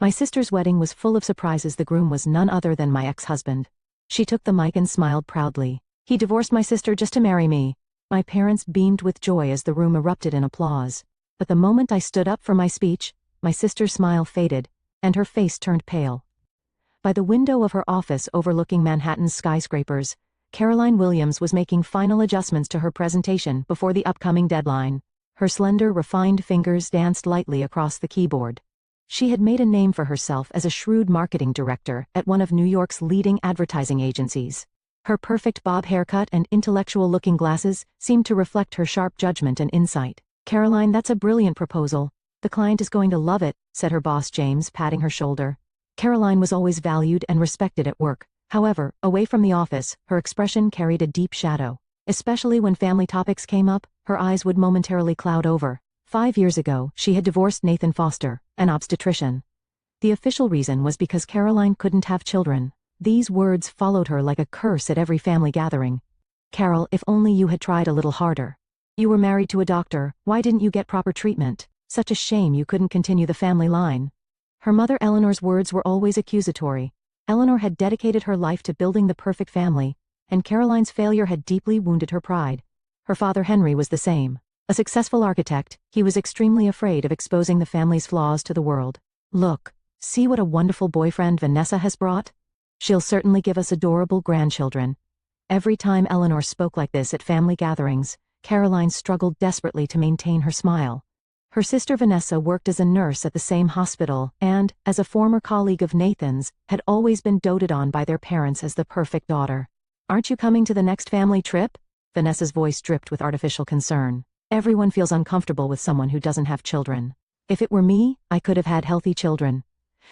My sister's wedding was full of surprises. The groom was none other than my ex-husband. She took the mic and smiled proudly. He divorced my sister just to marry me. My parents beamed with joy as the room erupted in applause. But the moment I stood up for my speech, my sister's smile faded, and her face turned pale. By the window of her office overlooking Manhattan's skyscrapers, Caroline Williams was making final adjustments to her presentation before the upcoming deadline. Her slender, refined fingers danced lightly across the keyboard. She had made a name for herself as a shrewd marketing director at one of New York's leading advertising agencies. Her perfect bob haircut and intellectual-looking glasses seemed to reflect her sharp judgment and insight. "Caroline, that's a brilliant proposal. The client is going to love it," said her boss James, patting her shoulder. Caroline was always valued and respected at work. However, away from the office, her expression carried a deep shadow. Especially when family topics came up, her eyes would momentarily cloud over. 5 years ago, she had divorced Nathan Foster, an obstetrician. The official reason was because Caroline couldn't have children. These words followed her like a curse at every family gathering. "Carol, if only you had tried a little harder. You were married to a doctor, why didn't you get proper treatment? Such a shame you couldn't continue the family line." Her mother Eleanor's words were always accusatory. Eleanor had dedicated her life to building the perfect family, and Caroline's failure had deeply wounded her pride. Her father Henry was the same. A successful architect, he was extremely afraid of exposing the family's flaws to the world. "Look, see what a wonderful boyfriend Vanessa has brought? She'll certainly give us adorable grandchildren." Every time Eleanor spoke like this at family gatherings, Caroline struggled desperately to maintain her smile. Her sister Vanessa worked as a nurse at the same hospital and, as a former colleague of Nathan's, had always been doted on by their parents as the perfect daughter. "Aren't you coming to the next family trip?" Vanessa's voice dripped with artificial concern. "Everyone feels uncomfortable with someone who doesn't have children. If it were me, I could have had healthy children."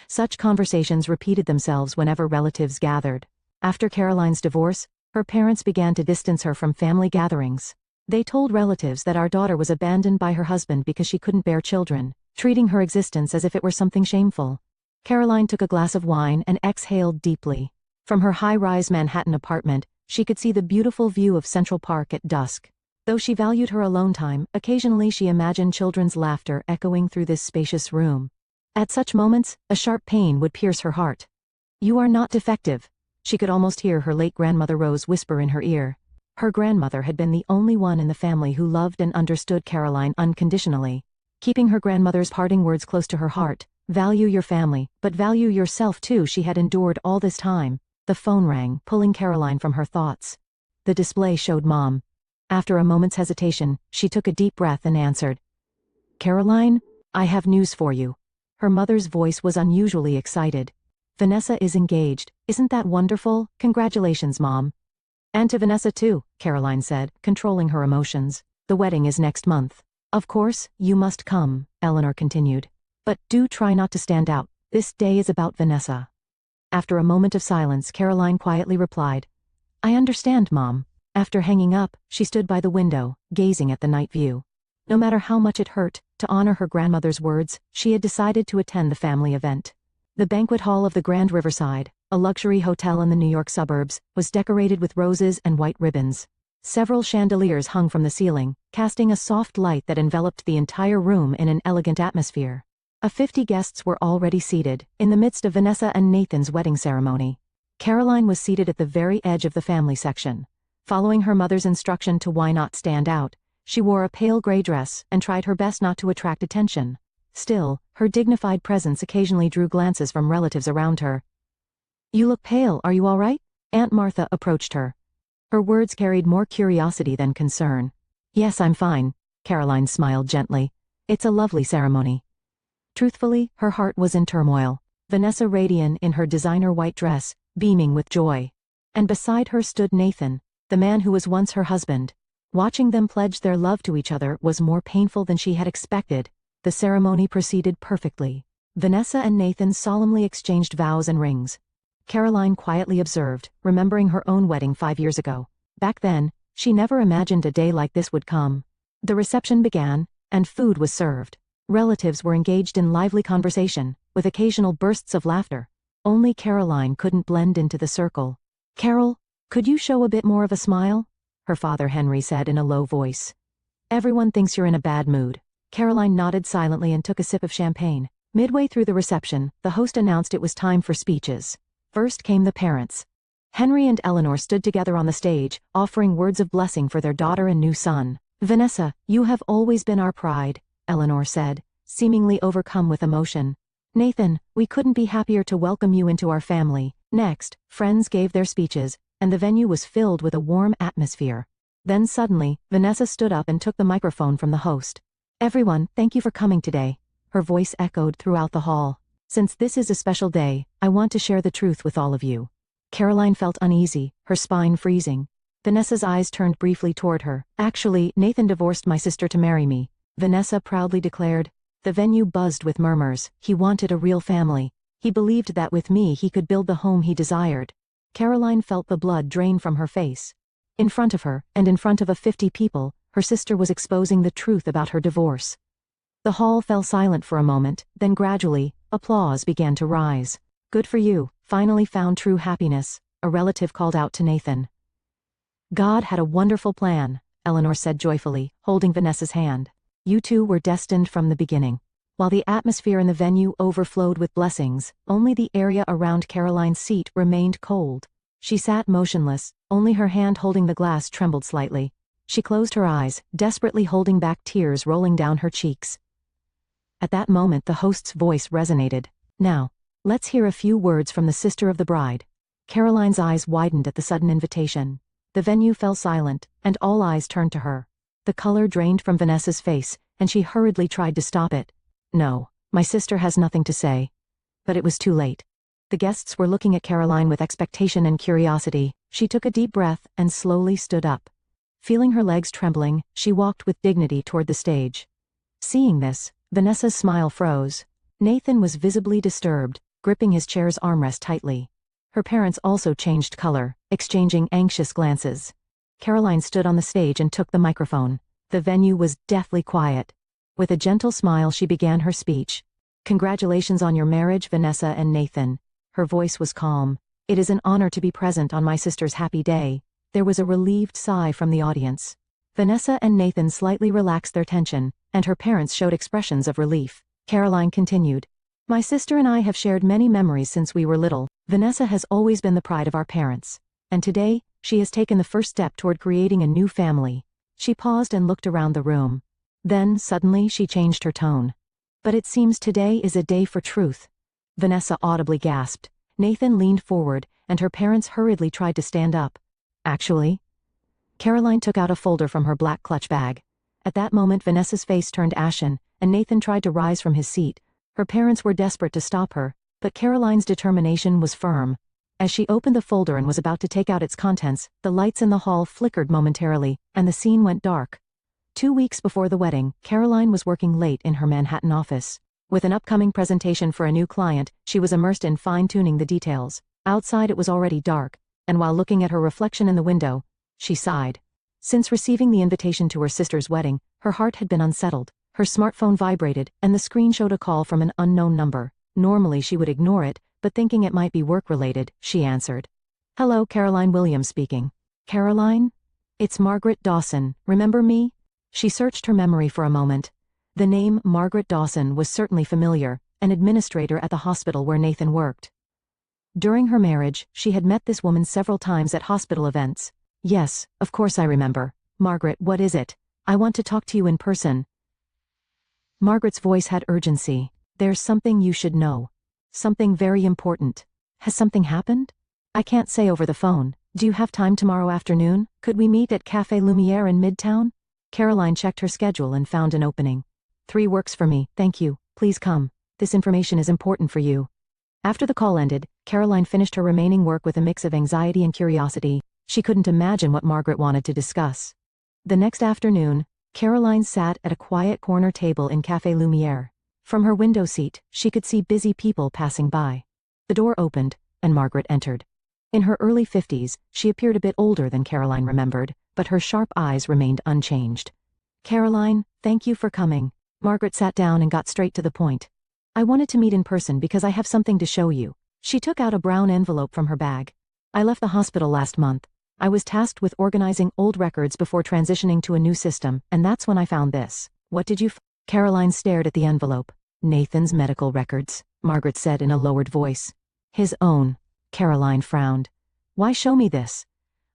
Such conversations repeated themselves whenever relatives gathered. After Caroline's divorce, her parents began to distance her from family gatherings. They told relatives that our daughter was abandoned by her husband because she couldn't bear children, treating her existence as if it were something shameful. Caroline took a glass of wine and exhaled deeply. From her high-rise Manhattan apartment, she could see the beautiful view of Central Park at dusk. Though she valued her alone time, occasionally she imagined children's laughter echoing through this spacious room. At such moments, a sharp pain would pierce her heart. "You are not defective," she could almost hear her late grandmother Rose whisper in her ear. Her grandmother had been the only one in the family who loved and understood Caroline unconditionally. Keeping her grandmother's parting words close to her heart, "Value your family, but value yourself too," she had endured all this time. The phone rang, pulling Caroline from her thoughts. The display showed Mom. After a moment's hesitation, she took a deep breath and answered. "Caroline, I have news for you." Her mother's voice was unusually excited. "Vanessa is engaged. Isn't that wonderful? Congratulations, Mom." "And to Vanessa too," Caroline said, controlling her emotions. "The wedding is next month." "Of course, you must come," Eleanor continued. "But do try not to stand out. This day is about Vanessa." After a moment of silence, Caroline quietly replied, "I understand, Mom." After hanging up, she stood by the window, gazing at the night view. No matter how much it hurt, to honor her grandmother's words, she had decided to attend the family event. The banquet hall of the Grand Riverside, a luxury hotel in the New York suburbs, was decorated with roses and white ribbons. Several chandeliers hung from the ceiling, casting a soft light that enveloped the entire room in an elegant atmosphere. 50 guests were already seated, in the midst of Vanessa and Nathan's wedding ceremony. Caroline was seated at the very edge of the family section. Following her mother's instruction to why not stand out, she wore a pale gray dress and tried her best not to attract attention. Still, her dignified presence occasionally drew glances from relatives around her. "You look pale, are you all right?" Aunt Martha approached her. Her words carried more curiosity than concern. "Yes, I'm fine," Caroline smiled gently. "It's a lovely ceremony." Truthfully, her heart was in turmoil. Vanessa radiant in her designer white dress, beaming with joy. And beside her stood Nathan, the man who was once her husband. Watching them pledge their love to each other was more painful than she had expected. The ceremony proceeded perfectly. Vanessa and Nathan solemnly exchanged vows and rings. Caroline quietly observed, remembering her own wedding 5 years ago. Back then, she never imagined a day like this would come. The reception began, and food was served. Relatives were engaged in lively conversation, with occasional bursts of laughter. Only Caroline couldn't blend into the circle. "Carol, could you show a bit more of a smile?" her father Henry said in a low voice. "Everyone thinks you're in a bad mood." Caroline nodded silently and took a sip of champagne. Midway through the reception, the host announced it was time for speeches. First came the parents. Henry and Eleanor stood together on the stage, offering words of blessing for their daughter and new son. "Vanessa, you have always been our pride," Eleanor said, seemingly overcome with emotion. "Nathan, we couldn't be happier to welcome you into our family." Next, friends gave their speeches, and the venue was filled with a warm atmosphere. Then suddenly, Vanessa stood up and took the microphone from the host. "Everyone, thank you for coming today." Her voice echoed throughout the hall. "Since this is a special day, I want to share the truth with all of you." Caroline felt uneasy, her spine freezing. Vanessa's eyes turned briefly toward her. "Actually, Nathan divorced my sister to marry me," Vanessa proudly declared. The venue buzzed with murmurs. He wanted a real family. He believed that with me he could build the home he desired. Caroline felt the blood drain from her face. In front of her, and in front of 50 people, her sister was exposing the truth about her divorce. The hall fell silent for a moment, then gradually, applause began to rise. "Good for you, finally found true happiness," a relative called out to Nathan. "God had a wonderful plan," Eleanor said joyfully, holding Vanessa's hand. "You two were destined from the beginning." While the atmosphere in the venue overflowed with blessings, only the area around Caroline's seat remained cold. She sat motionless, only her hand holding the glass trembled slightly. She closed her eyes, desperately holding back tears rolling down her cheeks. At that moment the host's voice resonated. "Now, let's hear a few words from the sister of the bride." Caroline's eyes widened at the sudden invitation. The venue fell silent, and all eyes turned to her. The color drained from Vanessa's face, and she hurriedly tried to stop it. "No, my sister has nothing to say." But it was too late. The guests were looking at Caroline with expectation and curiosity. She took a deep breath and slowly stood up. Feeling her legs trembling, she walked with dignity toward the stage. Seeing this, Vanessa's smile froze. Nathan was visibly disturbed, gripping his chair's armrest tightly. Her parents also changed color, exchanging anxious glances. Caroline stood on the stage and took the microphone. The venue was deathly quiet. With a gentle smile she began her speech. "Congratulations on your marriage, Vanessa and Nathan." Her voice was calm. "It is an honor to be present on my sister's happy day." There was a relieved sigh from the audience. Vanessa and Nathan slightly relaxed their tension, and her parents showed expressions of relief. Caroline continued. "My sister and I have shared many memories since we were little. Vanessa has always been the pride of our parents. And today, she has taken the first step toward creating a new family." She paused and looked around the room. Then, suddenly, she changed her tone. "But it seems today is a day for truth." Vanessa audibly gasped. Nathan leaned forward, and her parents hurriedly tried to stand up. "Actually?" Caroline took out a folder from her black clutch bag. At that moment Vanessa's face turned ashen, and Nathan tried to rise from his seat. Her parents were desperate to stop her, but Caroline's determination was firm. As she opened the folder and was about to take out its contents, the lights in the hall flickered momentarily, and the scene went dark. 2 weeks before the wedding, Caroline was working late in her Manhattan office. With an upcoming presentation for a new client, she was immersed in fine-tuning the details. Outside it was already dark, and while looking at her reflection in the window, she sighed. Since receiving the invitation to her sister's wedding, her heart had been unsettled. Her smartphone vibrated, and the screen showed a call from an unknown number. Normally she would ignore it, but thinking it might be work-related, she answered. "Hello, Caroline Williams speaking." "Caroline? It's Margaret Dawson, remember me?" She searched her memory for a moment. The name Margaret Dawson was certainly familiar, an administrator at the hospital where Nathan worked. During her marriage, she had met this woman several times at hospital events. "Yes, of course I remember. Margaret, what is it? I want to talk to you in person." Margaret's voice had urgency. "There's something you should know. Something very important." "Has something happened?" "I can't say over the phone. Do you have time tomorrow afternoon? Could we meet at Café Lumière in Midtown?" Caroline checked her schedule and found an opening. "3 works for me, thank you. Please come. This information is important for you." After the call ended, Caroline finished her remaining work with a mix of anxiety and curiosity. She couldn't imagine what Margaret wanted to discuss. The next afternoon, Caroline sat at a quiet corner table in Café Lumière. From her window seat, she could see busy people passing by. The door opened, and Margaret entered. In her early 50s, she appeared a bit older than Caroline remembered, but her sharp eyes remained unchanged. "Caroline, thank you for coming." Margaret sat down and got straight to the point. "I wanted to meet in person because I have something to show you." She took out a brown envelope from her bag. "I left the hospital last month. I was tasked with organizing old records before transitioning to a new system, and that's when I found this." "What did you Caroline stared at the envelope. Nathan's medical records, Margaret said in a lowered voice. His own. Caroline frowned. Why show me this?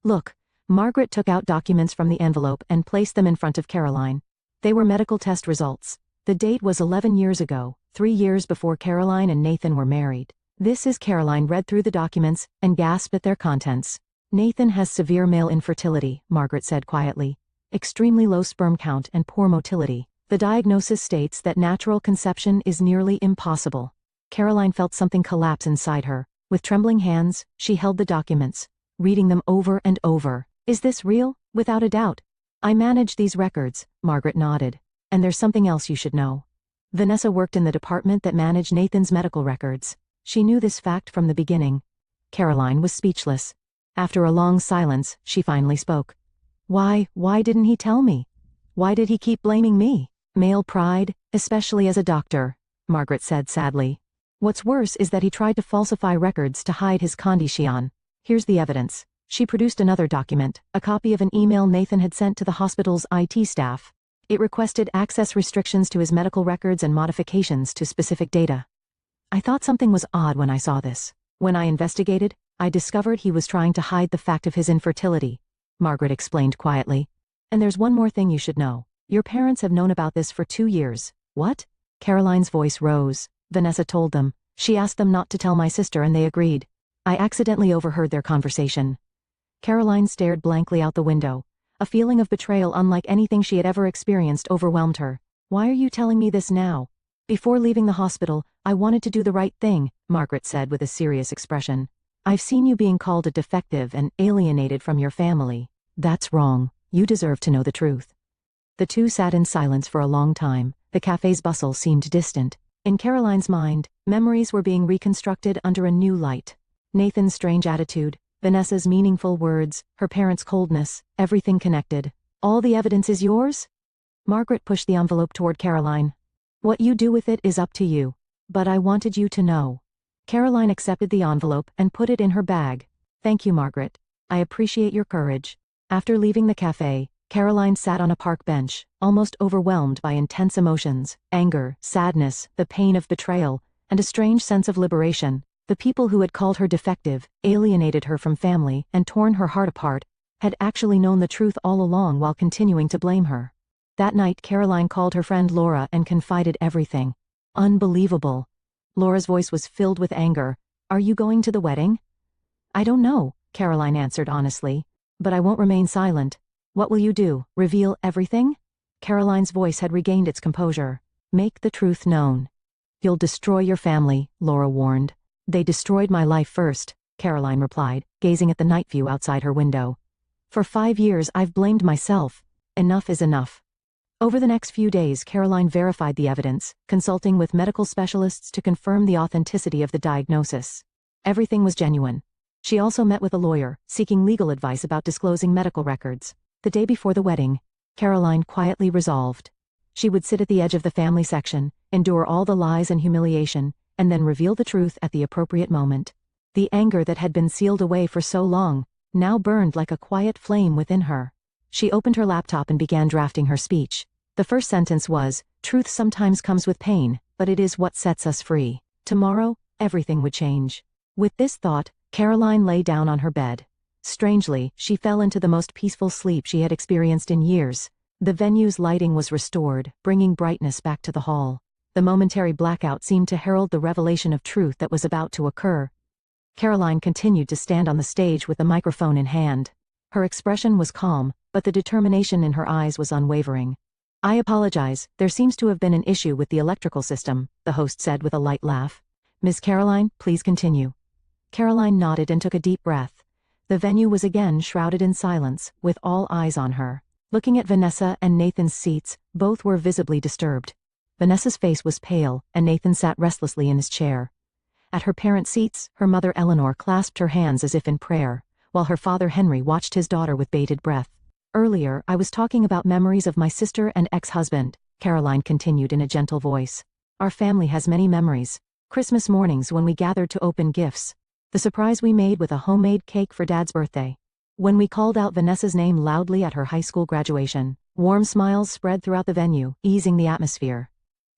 Look. Margaret took out documents from the envelope and placed them in front of Caroline. They were medical test results. The date was 11 years ago, 3 years before Caroline and Nathan were married. This is Caroline read through the documents and gasped at their contents. Nathan has severe male infertility, Margaret said quietly. Extremely low sperm count and poor motility. The diagnosis states that natural conception is nearly impossible. Caroline felt something collapse inside her. With trembling hands, she held the documents, reading them over and over. Is this real? Without a doubt. I manage these records, Margaret nodded. And there's something else you should know. Vanessa worked in the department that managed Nathan's medical records. She knew this fact from the beginning. Caroline was speechless. After a long silence, she finally spoke. Why didn't he tell me? Why did he keep blaming me? Male pride, especially as a doctor, Margaret said sadly. What's worse is that he tried to falsify records to hide his condition. Here's the evidence. She produced another document, a copy of an email Nathan had sent to the hospital's IT staff. It requested access restrictions to his medical records and modifications to specific data. I thought something was odd when I saw this. When I investigated, I discovered he was trying to hide the fact of his infertility, Margaret explained quietly. And there's one more thing you should know. Your parents have known about this for 2 years. What? Caroline's voice rose. Vanessa told them. She asked them not to tell my sister and they agreed. I accidentally overheard their conversation. Caroline stared blankly out the window. A feeling of betrayal unlike anything she had ever experienced overwhelmed her. Why are you telling me this now? Before leaving the hospital, I wanted to do the right thing, Margaret said with a serious expression. I've seen you being called a defective and alienated from your family. That's wrong. You deserve to know the truth. The two sat in silence for a long time. The cafe's bustle seemed distant. In Caroline's mind, memories were being reconstructed under a new light. Nathan's strange attitude, Vanessa's meaningful words, her parents' coldness, everything connected. All the evidence is yours? Margaret pushed the envelope toward Caroline. What you do with it is up to you. But I wanted you to know. Caroline accepted the envelope and put it in her bag. Thank you, Margaret. I appreciate your courage. After leaving the cafe, Caroline sat on a park bench, almost overwhelmed by intense emotions, anger, sadness, the pain of betrayal, and a strange sense of liberation. The people who had called her defective, alienated her from family, and torn her heart apart, had actually known the truth all along while continuing to blame her. That night Caroline called her friend Laura and confided everything. Unbelievable. Laura's voice was filled with anger. Are you going to the wedding? I don't know, Caroline answered honestly. But I won't remain silent. What will you do, reveal everything? Caroline's voice had regained its composure. Make the truth known. You'll destroy your family, Laura warned. They destroyed my life first, Caroline replied, gazing at the night view outside her window. For 5 years I've blamed myself. Enough is enough. Over the next few days Caroline verified the evidence, consulting with medical specialists to confirm the authenticity of the diagnosis. Everything was genuine. She also met with a lawyer, seeking legal advice about disclosing medical records. The day before the wedding, Caroline quietly resolved. She would sit at the edge of the family section, endure all the lies and humiliation, and then reveal the truth at the appropriate moment. The anger that had been sealed away for so long, now burned like a quiet flame within her. She opened her laptop and began drafting her speech. The first sentence was, "Truth sometimes comes with pain, but it is what sets us free. Tomorrow, everything would change." With this thought, Caroline lay down on her bed. Strangely, she fell into the most peaceful sleep she had experienced in years. The venue's lighting was restored, bringing brightness back to the hall. The momentary blackout seemed to herald the revelation of truth that was about to occur. Caroline continued to stand on the stage with the microphone in hand. Her expression was calm, but the determination in her eyes was unwavering. I apologize, there seems to have been an issue with the electrical system, the host said with a light laugh. Ms. Caroline, please continue. Caroline nodded and took a deep breath. The venue was again shrouded in silence, with all eyes on her. Looking at Vanessa and Nathan's seats, both were visibly disturbed. Vanessa's face was pale, and Nathan sat restlessly in his chair. At her parents' seats, her mother Eleanor clasped her hands as if in prayer, while her father Henry watched his daughter with bated breath. Earlier, I was talking about memories of my sister and ex-husband, Caroline continued in a gentle voice. Our family has many memories. Christmas mornings when we gathered to open gifts. The surprise we made with a homemade cake for Dad's birthday. When we called out Vanessa's name loudly at her high school graduation. Warm smiles spread throughout the venue, easing the atmosphere.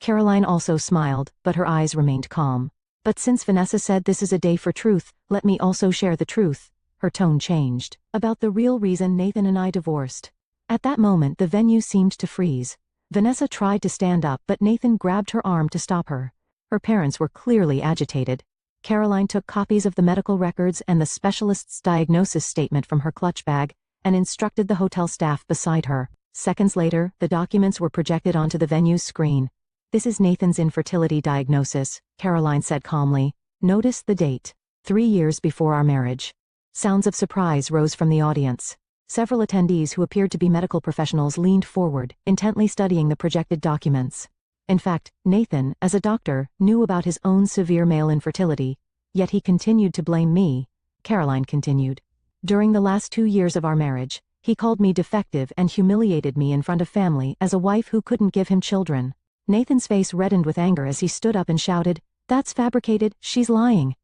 Caroline also smiled, but her eyes remained calm. But since Vanessa said this is a day for truth, let me also share the truth. Her tone changed. About the real reason Nathan and I divorced. At that moment the venue seemed to freeze. Vanessa tried to stand up but Nathan grabbed her arm to stop her. Her parents were clearly agitated. Caroline took copies of the medical records and the specialist's diagnosis statement from her clutch bag, and instructed the hotel staff beside her. Seconds later, the documents were projected onto the venue's screen. "This is Nathan's infertility diagnosis," Caroline said calmly. "Notice the date. 3 years before our marriage." Sounds of surprise rose from the audience. Several attendees who appeared to be medical professionals leaned forward, intently studying the projected documents. In fact, Nathan, as a doctor, knew about his own severe male infertility, yet he continued to blame me. Caroline continued. "During the last 2 years of our marriage, he called me defective and humiliated me in front of family as a wife who couldn't give him children." Nathan's face reddened with anger as he stood up and shouted, "That's fabricated, she's lying."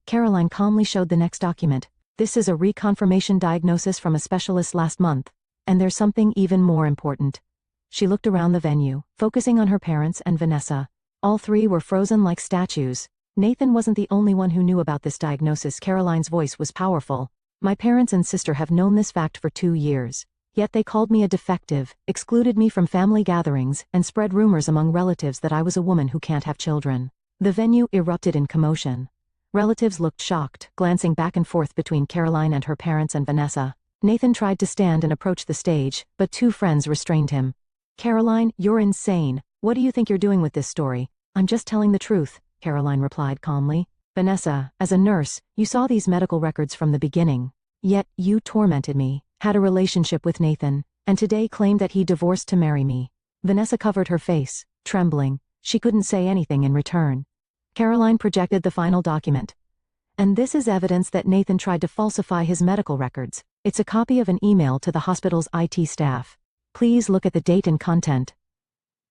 Caroline calmly showed the next document. "This is a reconfirmation diagnosis from a specialist last month. And there's something even more important." She looked around the venue, focusing on her parents and Vanessa. All three were frozen like statues. Nathan wasn't the only one who knew about this diagnosis. Caroline's voice was powerful. "My parents and sister have known this fact for 2 years. Yet they called me a defective, excluded me from family gatherings, and spread rumors among relatives that I was a woman who can't have children." The venue erupted in commotion. Relatives looked shocked, glancing back and forth between Caroline and her parents and Vanessa. Nathan tried to stand and approach the stage, but 2 friends restrained him. "Caroline, you're insane. What do you think you're doing with this story?" "I'm just telling the truth," Caroline replied calmly. "Vanessa, as a nurse, you saw these medical records from the beginning. Yet, you tormented me, had a relationship with Nathan, and today claimed that he divorced to marry me." Vanessa covered her face, trembling. She couldn't say anything in return. Caroline projected the final document. "And this is evidence that Nathan tried to falsify his medical records. It's a copy of an email to the hospital's IT staff. Please look at the date and content."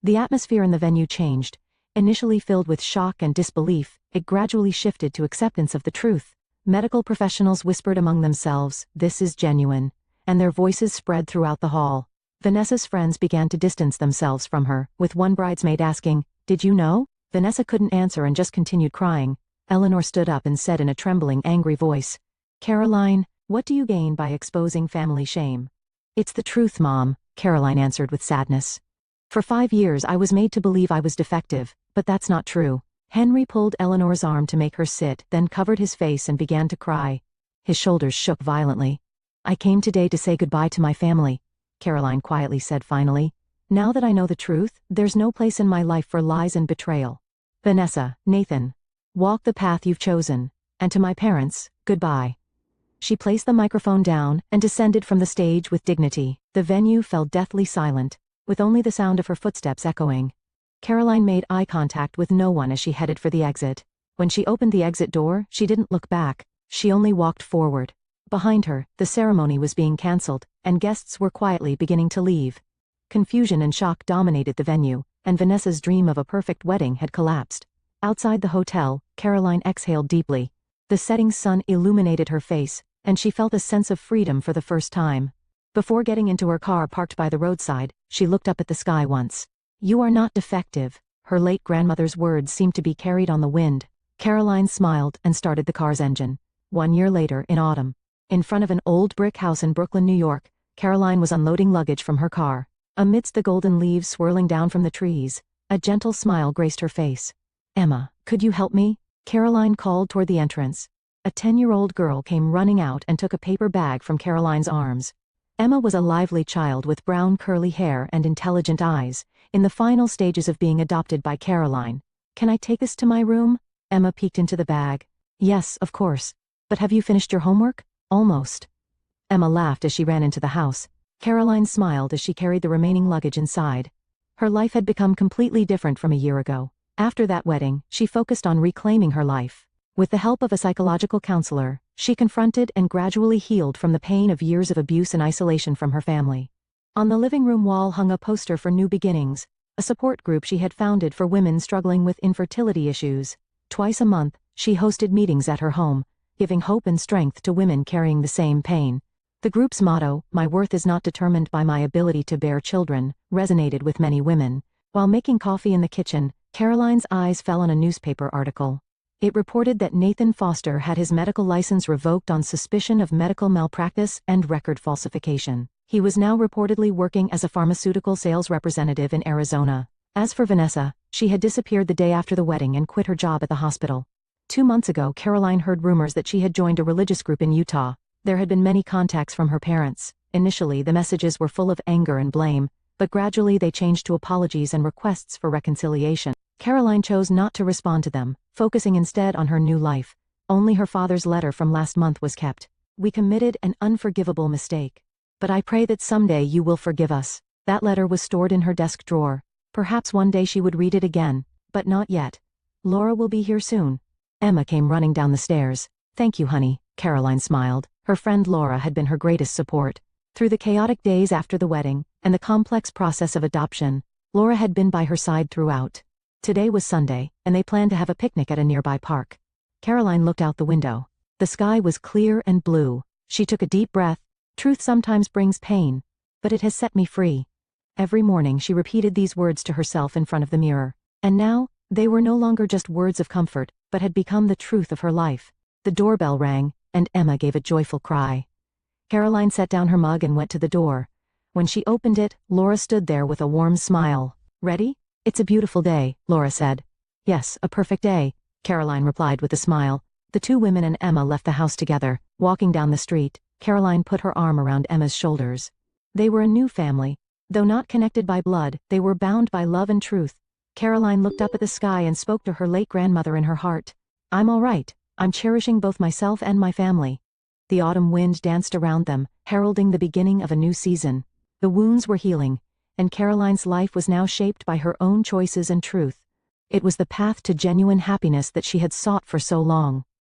The atmosphere in the venue changed. Initially filled with shock and disbelief, it gradually shifted to acceptance of the truth. Medical professionals whispered among themselves, "This is genuine," and their voices spread throughout the hall. Vanessa's friends began to distance themselves from her, with one bridesmaid asking, "Did you know?" Vanessa couldn't answer and just continued crying. Eleanor stood up and said in a trembling, angry voice, "Caroline, what do you gain by exposing family shame?" "It's the truth, Mom," Caroline answered with sadness. "For 5 years I was made to believe I was defective, but that's not true." Henry pulled Eleanor's arm to make her sit, then covered his face and began to cry. His shoulders shook violently. "I came today to say goodbye to my family," Caroline quietly said finally. "Now that I know the truth, there's no place in my life for lies and betrayal. Vanessa, Nathan, walk the path you've chosen. And to my parents, goodbye." She placed the microphone down and descended from the stage with dignity. The venue fell deathly silent, with only the sound of her footsteps echoing. Caroline made eye contact with no one as she headed for the exit. When she opened the exit door, she didn't look back. She only walked forward. Behind her, the ceremony was being cancelled, and guests were quietly beginning to leave. Confusion and shock dominated the venue, and Vanessa's dream of a perfect wedding had collapsed. Outside the hotel, Caroline exhaled deeply. The setting sun illuminated her face, and she felt a sense of freedom for the first time. Before getting into her car parked by the roadside, she looked up at the sky once. "You are not defective." Her late grandmother's words seemed to be carried on the wind. Caroline smiled and started the car's engine. 1 year later, in autumn, in front of an old brick house in Brooklyn, New York, Caroline was unloading luggage from her car. Amidst the golden leaves swirling down from the trees, a gentle smile graced her face. "Emma, could you help me?" Caroline called toward the entrance. A 10-year-old girl came running out and took a paper bag from Caroline's arms. Emma was a lively child with brown curly hair and intelligent eyes, in the final stages of being adopted by Caroline. "Can I take this to my room?" Emma peeked into the bag. "Yes, of course. But have you finished your homework?" "Almost." Emma laughed as she ran into the house. Caroline smiled as she carried the remaining luggage inside. Her life had become completely different from a year ago. After that wedding, she focused on reclaiming her life. With the help of a psychological counselor, she confronted and gradually healed from the pain of years of abuse and isolation from her family. On the living room wall hung a poster for New Beginnings, a support group she had founded for women struggling with infertility issues. Twice a month, she hosted meetings at her home, giving hope and strength to women carrying the same pain. The group's motto, "My worth is not determined by my ability to bear children," resonated with many women. While making coffee in the kitchen, Caroline's eyes fell on a newspaper article. It reported that Nathan Foster had his medical license revoked on suspicion of medical malpractice and record falsification. He was now reportedly working as a pharmaceutical sales representative in Arizona. As for Vanessa, she had disappeared the day after the wedding and quit her job at the hospital. 2 months ago, Caroline heard rumors that she had joined a religious group in Utah. There had been many contacts from her parents. Initially, the messages were full of anger and blame, but gradually they changed to apologies and requests for reconciliation. Caroline chose not to respond to them, focusing instead on her new life. Only her father's letter from last month was kept. "We committed an unforgivable mistake. But I pray that someday you will forgive us." That letter was stored in her desk drawer. Perhaps one day she would read it again, but not yet. "Laura will be here soon." Emma came running down the stairs. "Thank you, honey," Caroline smiled. Her friend Laura had been her greatest support. Through the chaotic days after the wedding, and the complex process of adoption, Laura had been by her side throughout. Today was Sunday, and they planned to have a picnic at a nearby park. Caroline looked out the window. The sky was clear and blue. She took a deep breath. "Truth sometimes brings pain, but it has set me free." Every morning she repeated these words to herself in front of the mirror. And now, they were no longer just words of comfort, but had become the truth of her life. The doorbell rang, and Emma gave a joyful cry. Caroline set down her mug and went to the door. When she opened it, Laura stood there with a warm smile. "Ready?" "It's a beautiful day," Laura said. "Yes, a perfect day," Caroline replied with a smile. The two women and Emma left the house together. Walking down the street, Caroline put her arm around Emma's shoulders. They were a new family. Though not connected by blood, they were bound by love and truth. Caroline looked up at the sky and spoke to her late grandmother in her heart. "I'm all right. I'm cherishing both myself and my family." The autumn wind danced around them, heralding the beginning of a new season. The wounds were healing, and Caroline's life was now shaped by her own choices and truth. It was the path to genuine happiness that she had sought for so long.